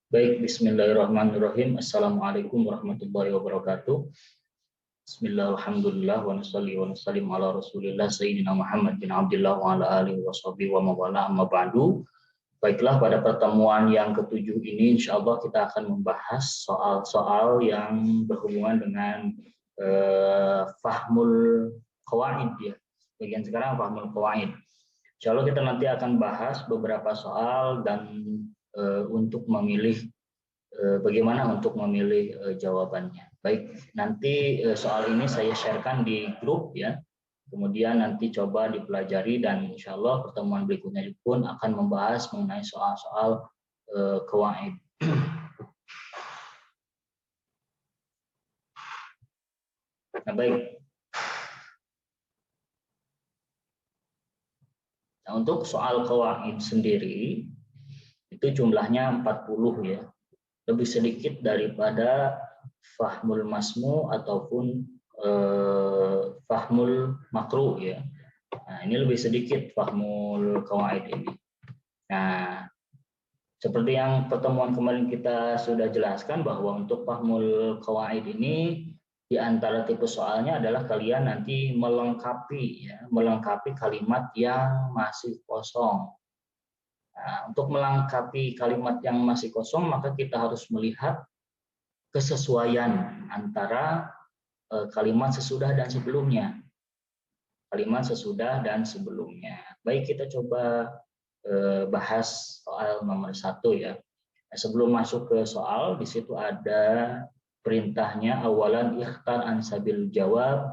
Baik, bismillahirrahmanirrahim. Assalamualaikum warahmatullahi wabarakatuh. Bismillah, alhamdulillah, wa nusalli wa nusallim ala rasulillah Sayyidina Muhammad bin Abdullah wa ala alihi wa sahbihi wa mawala amma ba'du. Baiklah, pada pertemuan yang ketujuh ini insya Allah kita akan membahas soal-soal yang berhubungan dengan fahmul qawaid ya. Bagian sekarang fahmul qawaid. Insya Allah kita nanti akan bahas beberapa soal dan untuk memilih bagaimana untuk memilih jawabannya. Baik, nanti soal ini saya sharekan di grup ya. Kemudian nanti coba dipelajari dan insya Allah pertemuan berikutnya pun akan membahas mengenai soal-soal qawaid. Nah, baik. Nah, untuk soal qawaid sendiri itu jumlahnya 40 ya. Lebih sedikit daripada fahmul masmu ataupun fahmul makruh ya. Nah, ini lebih sedikit fahmul qawaid ini. Nah, seperti yang pertemuan kemarin kita sudah jelaskan bahwa untuk fahmul qawaid ini di antara tipe soalnya adalah kalian nanti melengkapi kalimat yang masih kosong. Nah, untuk melengkapi kalimat yang masih kosong maka kita harus melihat kesesuaian antara kalimat sesudah dan sebelumnya. Kalimat sesudah dan sebelumnya. Baik, kita coba bahas soal nomor 1 ya. Sebelum masuk ke soal, di situ ada perintahnya awalan ikhtar ansabil jawab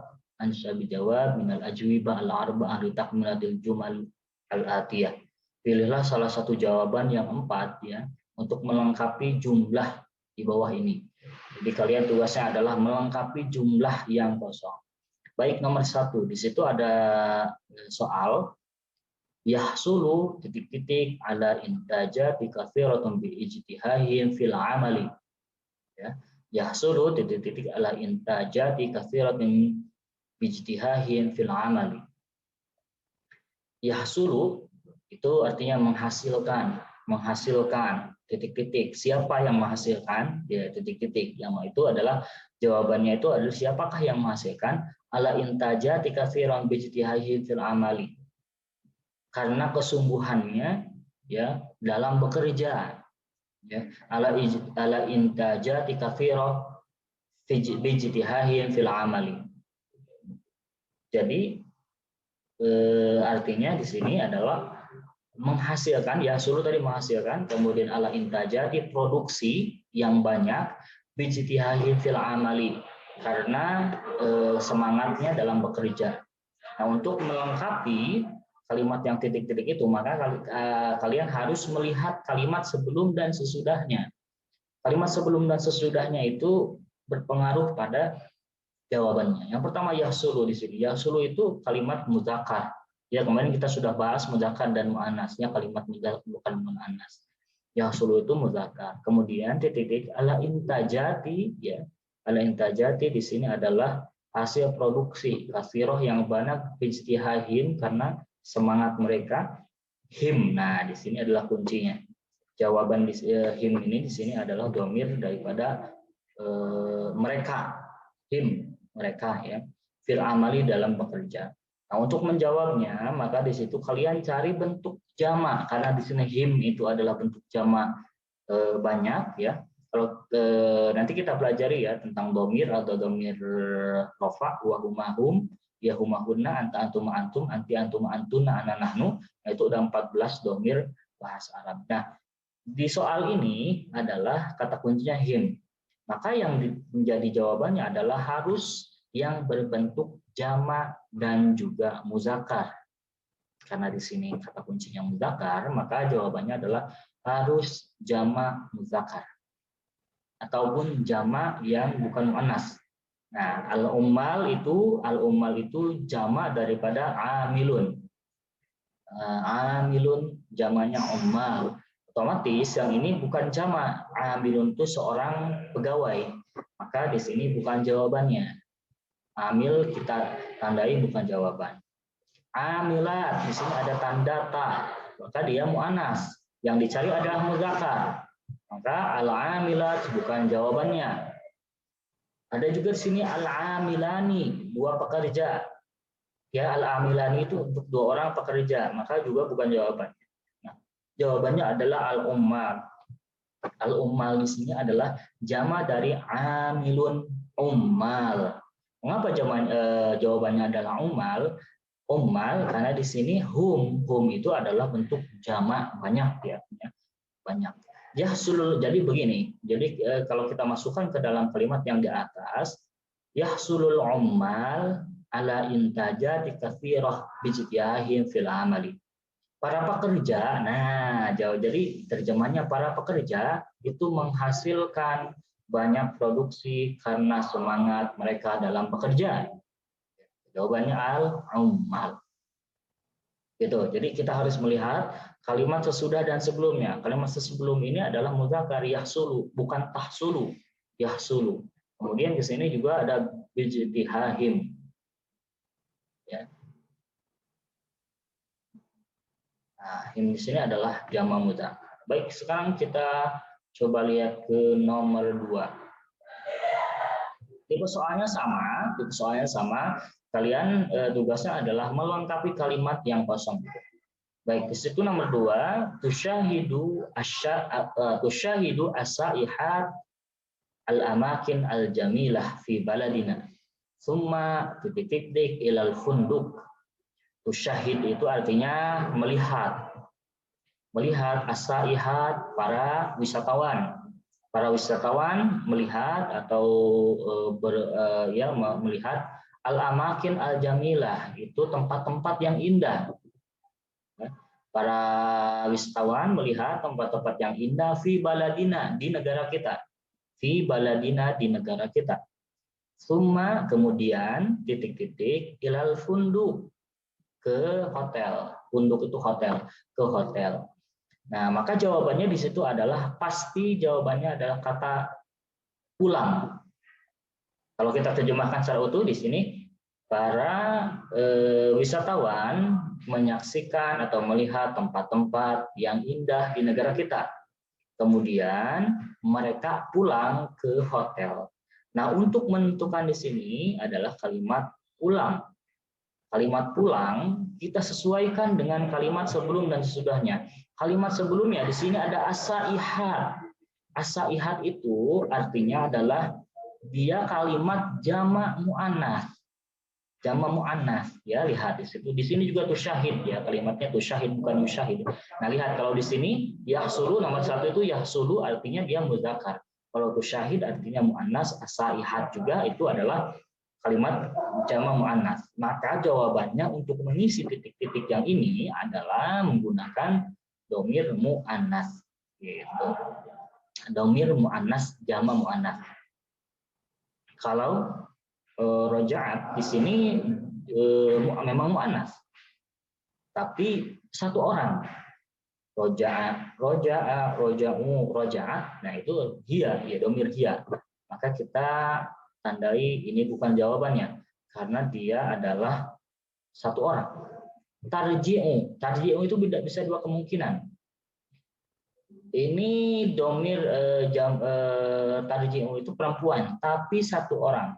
minal ajwibah al-arba'ah li takmilatil jumal al-atiyah. Pilihlah salah satu jawaban yang 4 ya untuk melengkapi jumlah di bawah ini. Jadi kalian tugasnya adalah melengkapi jumlah yang kosong. Baik, nomor 1 di situ ada soal yahsulu titik-titik ala intaja bi katsiratun bi ijtihadin fil amali. Ya, yahsulu titik-titik ala intaja bi katsiratun bi ijtihadin fil amali. Yahsulu itu artinya menghasilkan titik-titik. Siapa yang menghasilkan? Ya, titik-titik. Yang itu adalah jawabannya itu adalah siapakah yang menghasilkan? Ala intaja katsiran bi ijtihadin fil amali. Karena kesungguhannya ya dalam bekerja ya ala intaja katsira bijtihahin fil amali. Jadi artinya di sini adalah menghasilkan ya suruh tadi menghasilkan, kemudian ala intaja produksi yang banyak bijtihahin fil amali karena semangatnya dalam bekerja. Nah, untuk melengkapi kalimat yang titik-titik itu, maka kalian harus melihat kalimat sebelum dan sesudahnya. Kalimat sebelum dan sesudahnya itu berpengaruh pada jawabannya. Yang pertama yahsulu di sini. Yahsulu itu kalimat mudzakkar. Ya, kemarin kita sudah bahas mudzakkar dan muannasnya, kalimat mudzakkar bukan muannas. Yahsulu itu mudzakkar. Kemudian titik-titik ala intajati ya. Ala intajati di sini adalah hasil produksi katsiroh yang banyak bijtihahin karena semangat mereka him. Nah, di sini adalah kuncinya. Jawaban him ini di sini adalah dhamir daripada mereka. Him, mereka ya. Fil amali dalam bekerja. Nah, untuk menjawabnya maka di situ kalian cari bentuk jamak karena di sini him itu adalah bentuk jamak banyak ya. Kalau nanti kita pelajari ya tentang dhamir atau dhamir rafa wa humahum ya humahunna anta antum antum anti antum antuna ana nahnu. Nah, itu ada 14 dhamir bahasa Arab. Nah, di soal ini adalah kata kuncinya him. Maka yang menjadi jawabannya adalah harus yang berbentuk jamak dan juga muzakkar. Karena di sini kata kuncinya muzakkar, maka jawabannya adalah harus jamak muzakkar ataupun jamak yang bukan muannas. Nah, al-ummal itu jamak daripada amilun. Amilun jamaknya ummal. Otomatis yang ini bukan jamak. Amilun itu seorang pegawai. Maka di sini bukan jawabannya. Amil kita tandai bukan jawaban. Amilat di sini ada tanda ta. Maka dia muannas. Yang dicari adalah mudzakkar. Maka al-amilat bukan jawabannya. Ada juga di sini al-amilani, dua pekerja. Ya, al-amilani itu untuk dua orang pekerja, maka juga bukan jawabannya. Nah, jawabannya adalah al-ummal. Al-ummal di sini adalah jama dari amilun ummal. Mengapa jawabannya adalah ummal? Ummal karena di sini hum itu adalah bentuk jamak banyak ya, banyak. Yahsul, jadi begini. Jadi kalau kita masukkan ke dalam kalimat yang di atas, yahsulul ummal ala intajati katsirah bijtihadihim fil amali. Para pekerja, nah jadi terjemahnya para pekerja itu menghasilkan banyak produksi karena semangat mereka dalam bekerja. Jawabannya al-ummal. Gitu. Jadi kita harus melihat kalimat sesudah dan sebelumnya. Kalimat sebelum ini adalah mudzakkar yahsulu, bukan tahsulu, yahsulu. Kemudian di sini juga ada bijtihahim. Ya. Nah, him di sini adalah jama mudzakkar. Baik, sekarang kita coba lihat ke nomor 2. Tipe soalnya sama. Kalian tugasnya adalah melengkapi kalimat yang kosong. Baik, di situ nomor 2, tusyahidu asaihat al-amakin al-jamilah fi baladina. Summa titik-titik ilal funduk. Tusyahid itu artinya melihat. Melihat asaihat para wisatawan. Para wisatawan melihat atau melihat al-amakin al-jamilah, itu tempat-tempat yang indah. Para wisatawan melihat tempat-tempat yang indah fi baladina, di negara kita. Fi baladina, di negara kita. Summa, kemudian titik-titik ilal funduk, ke hotel. Funduk itu hotel, ke hotel. Nah, maka jawabannya di situ adalah pasti jawabannya adalah kata pulang. Kalau kita terjemahkan secara utuh di sini, para wisatawan menyaksikan atau melihat tempat-tempat yang indah di negara kita. Kemudian mereka pulang ke hotel. Nah, untuk menentukan di sini adalah kalimat pulang. Kalimat pulang kita sesuaikan dengan kalimat sebelum dan sesudahnya. Kalimat sebelumnya di sini ada asaihat. Asaihat itu artinya adalah dia kalimat jamak muannats. Jamak muannats, ya, lihat di situ. Di sini juga tusyahid, ya, kalimatnya tusyahid bukan yusyahid. Nah, lihat kalau di sini yahsulu nomor 1 itu yahsulu artinya dia muzakkar. Kalau tusyahid artinya muannats, asaihat juga itu adalah kalimat jamak muannats. Maka jawabannya untuk mengisi titik-titik yang ini adalah menggunakan domir muannats, gitu. Domir muannats, jamak muannats. Kalau rojaat di sini memang muannats, tapi satu orang. Rojaat, roja'u, rojaat. Nah, itu hia, ya, domir hia. Maka kita tandai ini bukan jawabannya karena dia adalah satu orang. Tarji'u itu bisa dua kemungkinan. Ini domir tarji'u itu perempuan, tapi satu orang.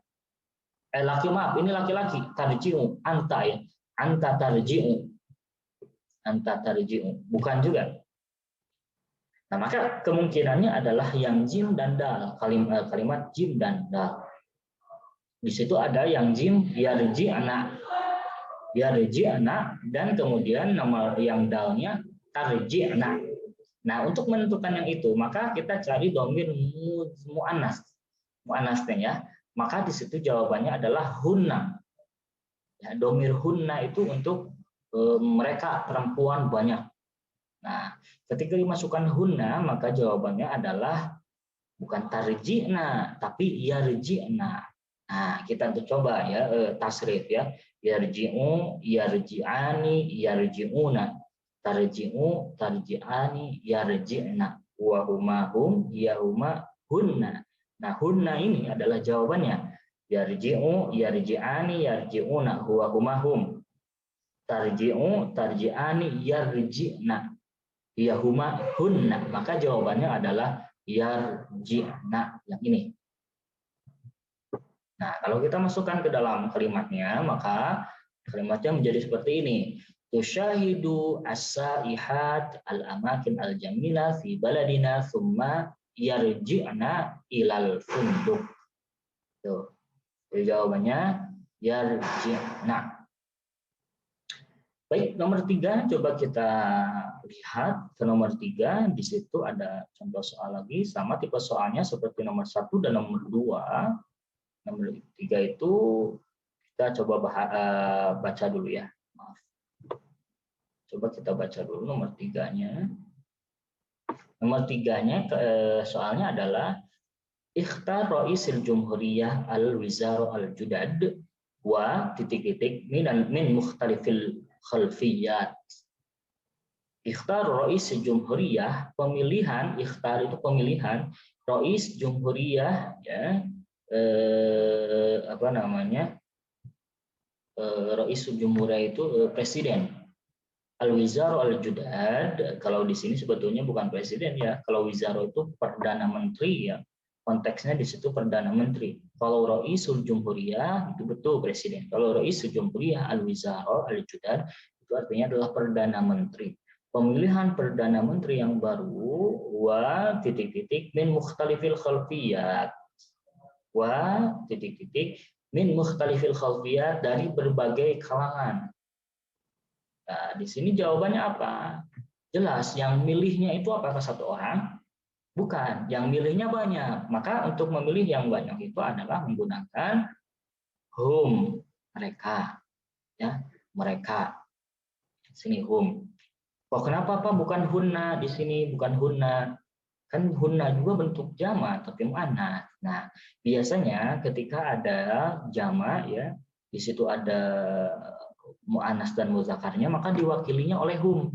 Ini laki-laki. Tarji'u, anta, ya. Anta tarji'u. Anta tarji'u. Bukan juga. Nah, maka kemungkinannya adalah yang jim dan dal. Kalimat jim dan dal. Di situ ada yang jim, yarji'na. Yarji'na, dan kemudian nama yang dalnya tarji'na. Nah, untuk menentukan yang itu, maka kita cari domir mu'annas. Mu'annasnya, ya. Maka di situ jawabannya adalah hunna. Ya, domir hunna itu untuk mereka perempuan banyak. Nah, ketika dimasukkan hunna, maka jawabannya adalah bukan tarji'na, tapi yarji'na. Nah, kita coba, ya, tasrif, ya. Yarji'u, yarji'ani, yarji'una. Tarji'u, tarji'ani, yarji'na. Wa huma hum, ya huma hunna. Nah, hunna ini adalah jawabannya. Yarji'u, yarji'ani, yarji'una. Huwa huma hum. Tarji'u, tarji'ani, yarji'na. Ya huma hunna. Maka jawabannya adalah yarji'na, yang ini. Nah, kalau kita masukkan ke dalam kalimatnya, maka kalimatnya menjadi seperti ini. Tusyahidu as-saihat al-amakin al-jamila fi baladina thumma yarji'na ilal funduk. Tuh. Jadi jawabannya yarji'na. Baik, nomor 3 coba kita lihat ke nomor 3. Di situ ada contoh soal lagi, sama tipe soalnya seperti nomor 1 dan nomor 2. Nomor 3 itu kita coba baca dulu ya. Maaf. Coba kita baca dulu nomor 3-nya. Nomor 3-nya soalnya adalah ikhtar ra'isil jumhuriyah al-wizara al-judad wa titik-titik min mukhtalifil khalfiyat. Ikhtar rais jumhuriyah, pemilihan, ikhtar itu pemilihan, rais jumhuriyah ya, rais jumhuriyah itu presiden. Al-wizar al-judad, kalau di sini sebetulnya bukan presiden ya, kalau wizar itu perdana menteri ya. Konteksnya di situ perdana menteri. Kalau raisul jumhuriyah itu betul presiden. Kalau raisul jumhuriyah al-wizar al-judad itu artinya adalah perdana menteri. Pemilihan perdana menteri yang baru wa titik-titik min mukhtalifil khalfiyat. Wa titik-titik min mukhtalifil khalfiyat, dari berbagai kalangan. Nah, di sini jawabannya apa? Jelas, yang milihnya itu apakah satu orang? Bukan, yang milihnya banyak. Maka untuk memilih yang banyak itu adalah menggunakan whom, mereka. Ya, mereka. Sini whom. Kok kenapa Pak bukan hunna di sini, bukan hunna? Kan hunna juga bentuk jama tapi muannas. Nah, biasanya ketika ada jama ya, di situ ada muannas dan muzakarnya, maka diwakilinya oleh hum.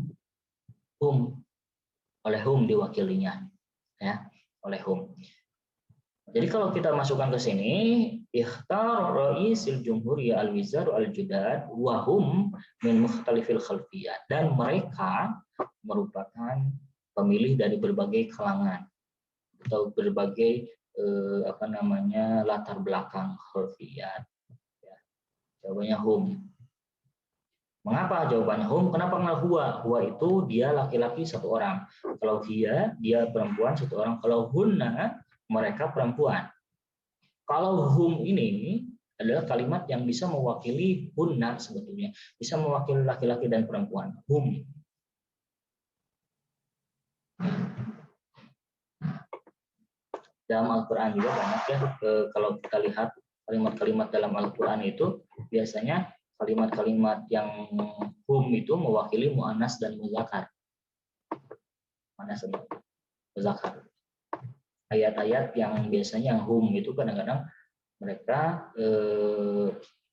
Oleh hum diwakilinya. Ya, oleh hum. Jadi kalau kita masukkan ke sini, ikhtar raisil jumhuriyah al-wizar al-judad wa hum min mukhtalifil khalfiyat, dan mereka merupakan pemilih dari berbagai kalangan atau berbagai latar belakang khalfiyat. Ya. Jawabannya hum. Mengapa jawabannya hum? Kenapa nggak huwa? Huwa itu dia laki-laki satu orang. Kalau dia perempuan satu orang. Kalau hunna, mereka perempuan. Kalau hum ini adalah kalimat yang bisa mewakili hunna sebetulnya. Bisa mewakili laki-laki dan perempuan. Hum. Dalam Al-Quran juga banyak ya. Kalau kita lihat kalimat-kalimat dalam Al-Quran itu biasanya kalimat-kalimat yang hum itu mewakili mu'annas dan muzakkar. Mu'annas dan muzakkar. Ayat-ayat yang biasanya yang hum itu kadang-kadang mereka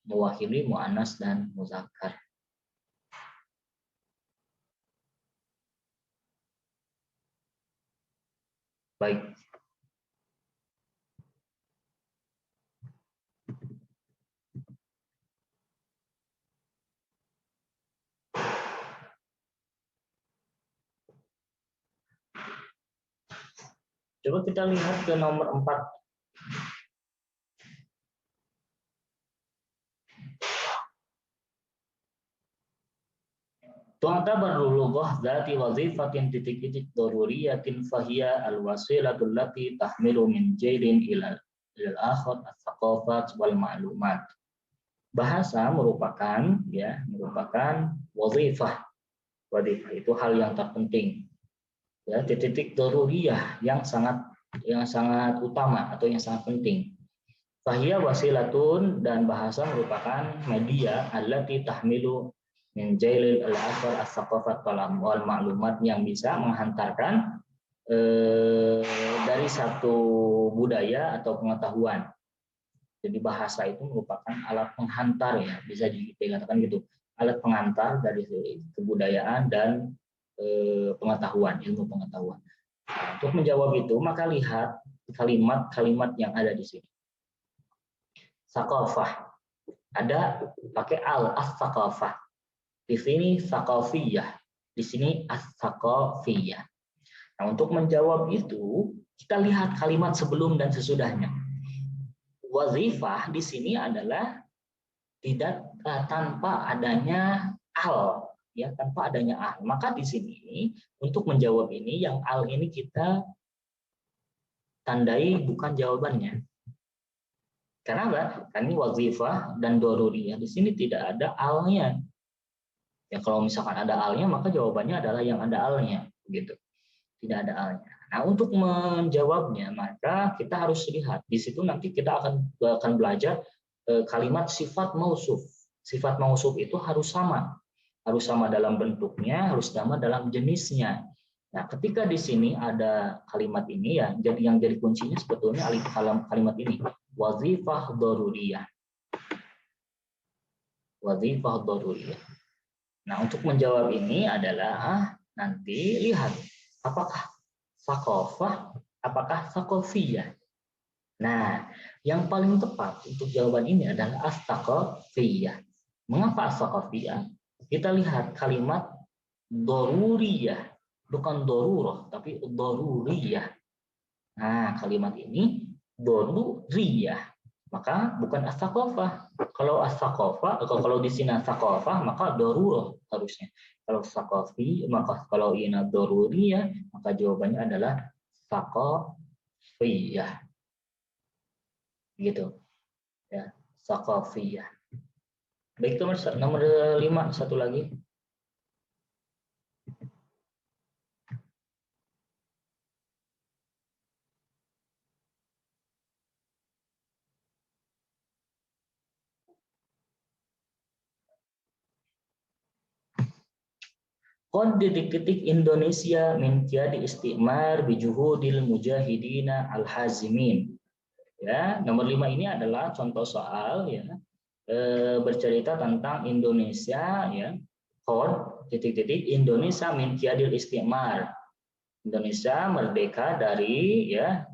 mewakili mu'annas dan muzakkar. Baik. Coba kita lihat ke nomor 4. Tu'tabaru lughah dzati wazifatin titik-titik daruriyatin fahiya al-wasilatul lati tahmilu min jailin ila al-akhir as-saqafat wal ma'lumat. Bahasa merupakan wazifah. Wazifah itu hal yang terpenting. Ya, titik-titik daruriyah yang sangat utama atau yang sangat penting. Fahiya wasilatun, dan bahasa merupakan media allati tahmilu min jailil al-athar as-saqafat wal ma'lumat, yang bisa menghantarkan dari satu budaya atau pengetahuan. Jadi bahasa itu merupakan alat penghantar ya, bisa dikatakan gitu, alat penghantar dari kebudayaan dan pengetahuan, ilmu pengetahuan. Nah, untuk menjawab itu maka lihat kalimat-kalimat yang ada di sini. Saqafah, ada pakai as-saqafah. Di sini saqafiyah, di sini as-saqafiyah. Nah, untuk menjawab itu Kita lihat kalimat sebelum dan sesudahnya. Wazifah di sini adalah tidak tanpa adanya al, ya, tanpa adanya al. Maka di sini untuk menjawab ini yang al ini kita tandai bukan jawabannya. Karena apa? Karena ini wazifah dan doruriyah. Di sini tidak ada alnya. Ya kalau misalkan ada alnya maka jawabannya adalah yang ada alnya, gitu. Tidak ada alnya. Nah, untuk menjawabnya maka kita harus lihat di situ nanti kita akan belajar kalimat sifat mausuf. Sifat mausuf itu harus sama dalam bentuknya, harus sama dalam jenisnya. Nah, ketika di sini ada kalimat ini ya, jadi yang jadi kuncinya sebetulnya kalimat ini, wazifah daruriyah. Wazifah daruriyah. Nah, untuk menjawab ini adalah nanti lihat apakah sakofah, apakah sakofiyah. Nah, yang paling tepat untuk jawaban ini adalah as-sakofiyah. Mengapa as-sakofiyah? Kita lihat kalimat doruriyah, bukan doruroh, tapi doruriyah. Nah, kalimat ini doruriyah, maka bukan as-sakofah. Kalau as-sakofah, kalau di sini as-sakofah, maka doruroh harusnya. Kalau sakofi, maka kalau ini doruriyah, maka jawabannya adalah sakofiyah. Gitu. Ya, sakofiyah. Baik, nomor 5, satu lagi. Qad titik-titik Indonesia min jadi istimar bijuhudil mujahidina al-hazimin. Ya, nomor 5 ini adalah contoh soal ya, bercerita tentang Indonesia ya. Qad titik-titik Indonesia min jadi istimar. Indonesia merdeka dari ya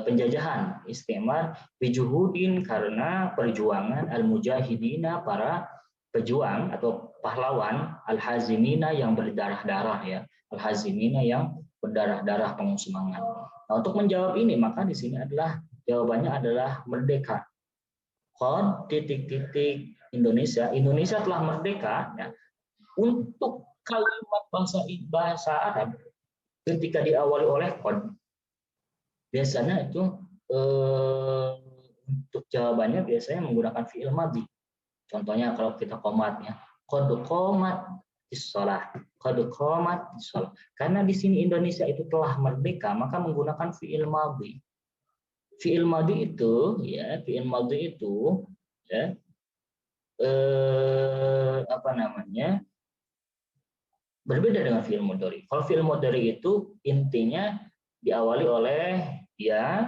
penjajahan, istimar bijuhudin karena perjuangan al-mujahidina para pejuang atau pahlawan al-hazimina yang berdarah-darah ya, al-hazimina yang berdarah-darah penuh semangat. Nah, untuk menjawab ini maka di sini adalah jawabannya adalah merdeka. Qad titik-titik Indonesia telah merdeka ya. Untuk kalimat bahasa Arab ketika diawali oleh qad biasanya itu untuk jawabannya biasanya menggunakan fi'il madhi. Contohnya kalau kita komatnya, qad qomat is-shalah, qad qomat is-shalah. Karena di sini Indonesia itu telah merdeka, maka menggunakan fi'il madhi. Fi'il madhi itu ya, fi'il madhi itu ya apa namanya? Berbeda dengan fi'il mudhari. Kalau fi'il mudhari itu intinya diawali oleh ya,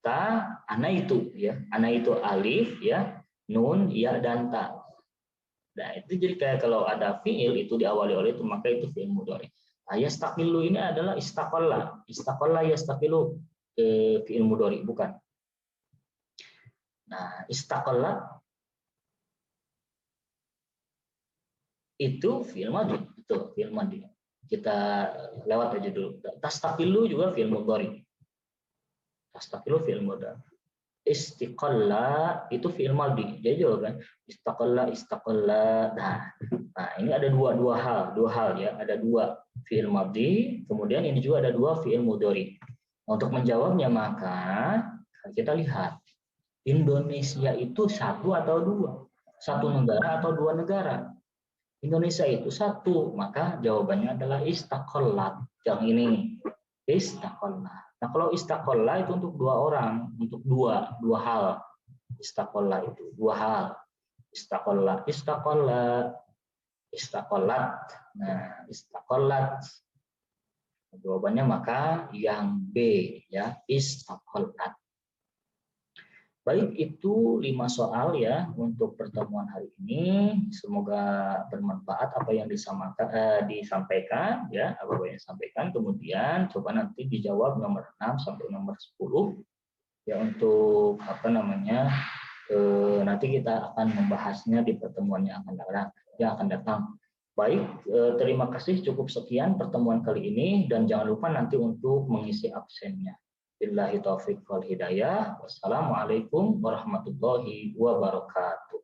ta, ana itu ya, ana itu alif ya, nun, ya dan ta. Nah, itu jadi kayak kalau ada fi'il itu diawali oleh itu maka itu fi'il mudhari. Nah, yastaqilu ini adalah istaqalla. Istaqalla yastaqilu fi'il mudhari bukan. Nah, istaqalla itu fi'il madhi, itu fi'il madhi. Kita lewat aja dulu. Tastaqilu juga fi'il mudhari. Tastaqilu fi'il mudhari. Istiqalla itu fi'il madhi. Jadi jawaban istaqalla. Nah, ini ada dua hal ya. Ada dua fi'il madhi, kemudian ini juga ada dua fi'il mudhari. Untuk menjawabnya maka kita lihat Indonesia itu satu atau dua? Satu negara atau dua negara? Indonesia itu satu, maka jawabannya adalah istaqallat. Yang ini istaqallat. Nah, kalau istaqallah itu untuk dua orang, untuk dua hal. Istaqallah itu dua hal. Istaqallat. Nah, istaqallat. Jawabannya maka yang B ya, istaqallat. Baik, itu 5 soal ya untuk pertemuan hari ini. Semoga bermanfaat apa yang disampaikan ya, apa yang disampaikan. Kemudian coba nanti dijawab nomor 6 sampai nomor 10 ya untuk apa namanya nanti kita akan membahasnya di pertemuan yang akan datang. Baik, terima kasih, cukup sekian pertemuan kali ini dan jangan lupa nanti untuk mengisi absennya. Billahi taufiq wal hidayah. Wassalamualaikum warahmatullahi wabarakatuh.